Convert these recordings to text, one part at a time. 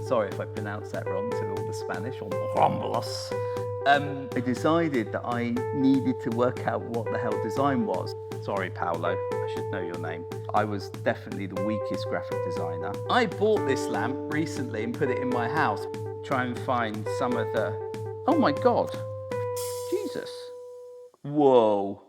Sorry if I pronounced that wrong to all the Spanish, or Romulus. I decided that I needed to work out what the hell design was. Sorry, Paolo, I should know your name. I was definitely the weakest graphic designer. I bought this lamp recently and put it in my house. Try and find some of the, oh my God, Jesus. Whoa.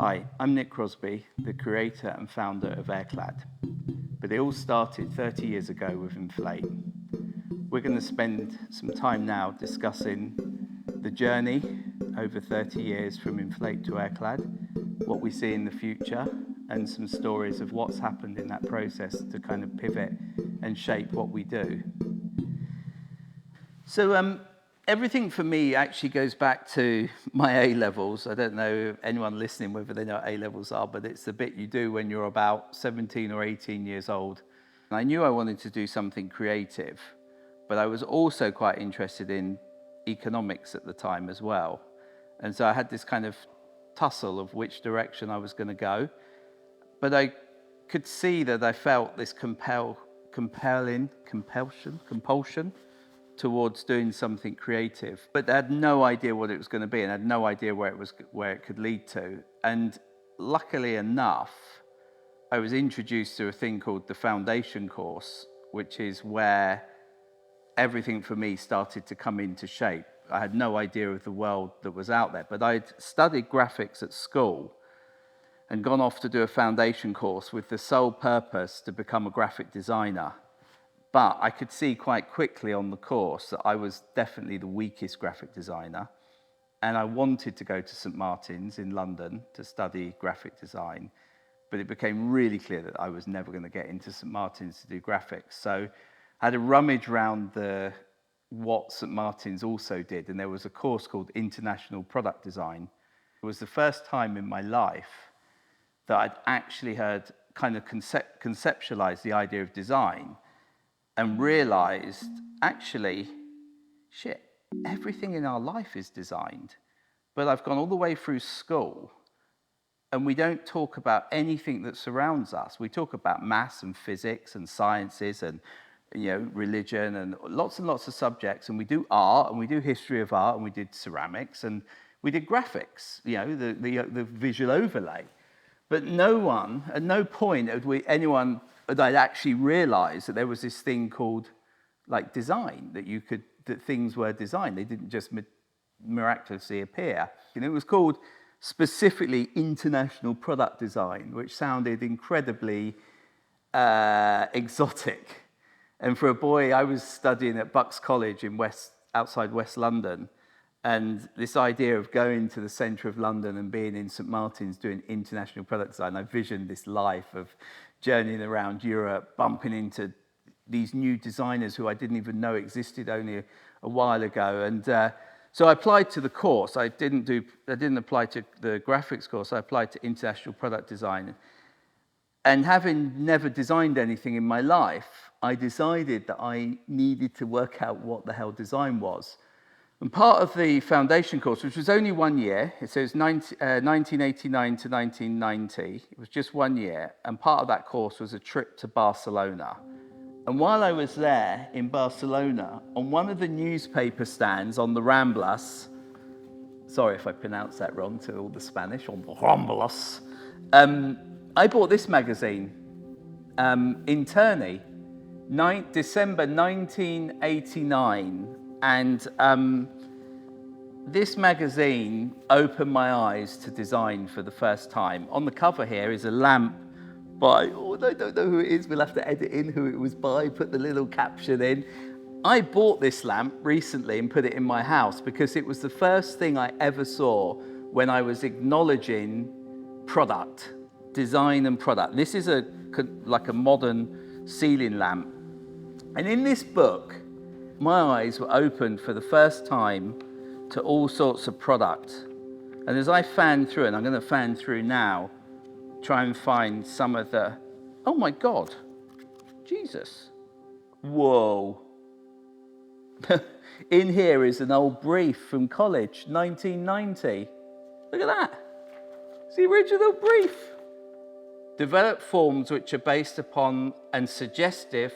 Hi, I'm Nick Crosby, the creator and founder of Airclad. But it all started 30 years ago with Inflate. We're going to spend some time now discussing the journey over 30 years from Inflate to Airclad, what we see in the future, and some stories of what's happened in that process to kind of pivot and shape what we do. So everything for me actually goes back to my A-levels. I don't know anyone listening whether they know what A-levels are, but it's the bit you do when you're about 17 or 18 years old. And I knew I wanted to do something creative, but I was also quite interested in economics at the time as well. And so I had this kind of tussle of which direction I was going to go. But I could see that I felt this compulsion towards doing something creative, but I had no idea what it was going to be, and I had no idea where it could lead to. And luckily enough, I was introduced to a thing called the foundation course, which is where everything for me started to come into shape. I had no idea of the world that was out there, but I'd studied graphics at school and gone off to do a foundation course with the sole purpose to become a graphic designer. But I could see quite quickly on the course that I was definitely the weakest graphic designer. And I wanted to go to St. Martin's in London to study graphic design. But it became really clear that I was never going to get into St. Martin's to do graphics. So I had a rummage around what St. Martin's also did. And there was a course called International Product Design. It was the first time in my life that I'd actually heard kind of conceptualize the idea of design, and realized, actually, shit, everything in our life is designed. But I've gone all the way through school, and we don't talk about anything that surrounds us. We talk about maths and physics and sciences and religion and lots of subjects. And we do art, and we do history of art, and we did ceramics, and we did graphics, the visual overlay. But at no point had anyone that I'd actually realized that there was this thing called like design, that things were designed. They didn't just miraculously appear. And it was called specifically International Product Design, which sounded incredibly exotic. And for a boy, I was studying at Bucks College outside West London. And this idea of going to the centre of London and being in St. Martin's doing international product design, I visioned this life of journeying around Europe, bumping into these new designers who I didn't even know existed only a while ago. And so I applied to the course. I didn't apply to the graphics course. I applied to international product design. And having never designed anything in my life, I decided that I needed to work out what the hell design was. And part of the foundation course, which was only 1 year, it says 1989 to 1990, it was just 1 year, and part of that course was a trip to Barcelona. And while I was there in Barcelona, on one of the newspaper stands on the Ramblas, sorry if I pronounced that wrong to all the Spanish, on the Ramblas, I bought this magazine, INTERNI, December 1989. And this magazine opened my eyes to design for the first time. On the cover here is a lamp by, I don't know who it is, we'll have to edit in who it was by, put the little caption in. I bought this lamp recently and put it in my house because it was the first thing I ever saw when I was acknowledging product, design and product. This is like a modern ceiling lamp. And in this book, my eyes were opened for the first time to all sorts of product. And as I fanned through, and I'm going to fan through now, try and find some of the, oh my God, Jesus. Whoa. In here is an old brief from college, 1990. Look at that. It's the original brief. Develop forms which are based upon and suggestive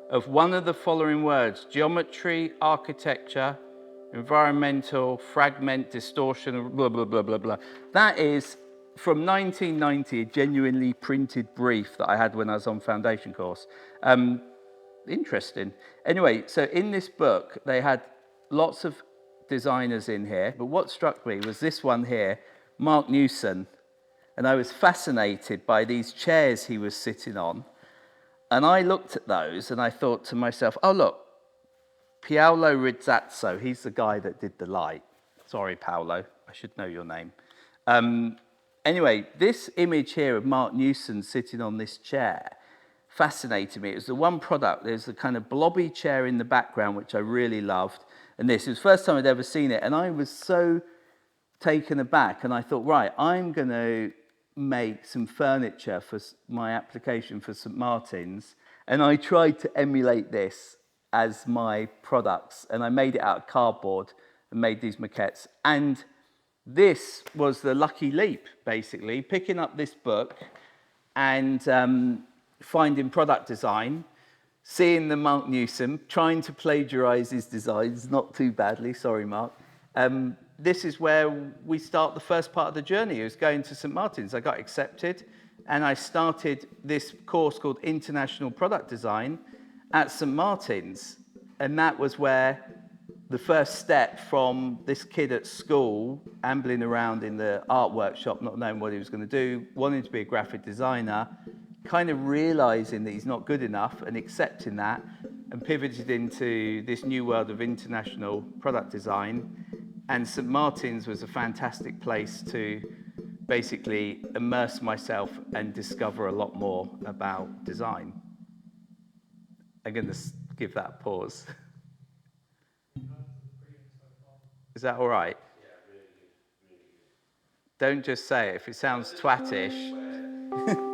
of one of the following words: geometry, architecture, environmental, fragment, distortion, blah, blah, blah, blah, blah. That is from 1990, a genuinely printed brief that I had when I was on foundation course. Interesting. Anyway, so in this book, they had lots of designers in here, but what struck me was this one here, Mark Newson, and I was fascinated by these chairs he was sitting on, and I looked at those and I thought to myself, oh look, Paolo Rizzazzo, he's the guy that did the light. Sorry, Paolo, I should know your name. Anyway, this image here of Mark Newson sitting on this chair fascinated me. It was the one product. There's the kind of blobby chair in the background, which I really loved. And this was the first time I'd ever seen it. And I was so taken aback. And I thought, right, I'm going to make some furniture for my application for St. Martin's. And I tried to emulate this as my products. And I made it out of cardboard and made these maquettes. And this was the lucky leap, basically, picking up this book and finding product design, seeing the Mark Newson, trying to plagiarize his designs, not too badly, sorry, Mark. This is where we start the first part of the journey. It was going to St. Martin's. I got accepted, and I started this course called International Product Design at St. Martin's. And that was where the first step from this kid at school, ambling around in the art workshop, not knowing what he was going to do, wanting to be a graphic designer, kind of realizing that he's not good enough and accepting that, and pivoted into this new world of international product design. And St. Martin's was a fantastic place to basically immerse myself and discover a lot more about design. I'm going to give that a pause. Is that all right? Yeah, really good. Don't just say it. If it sounds twattish.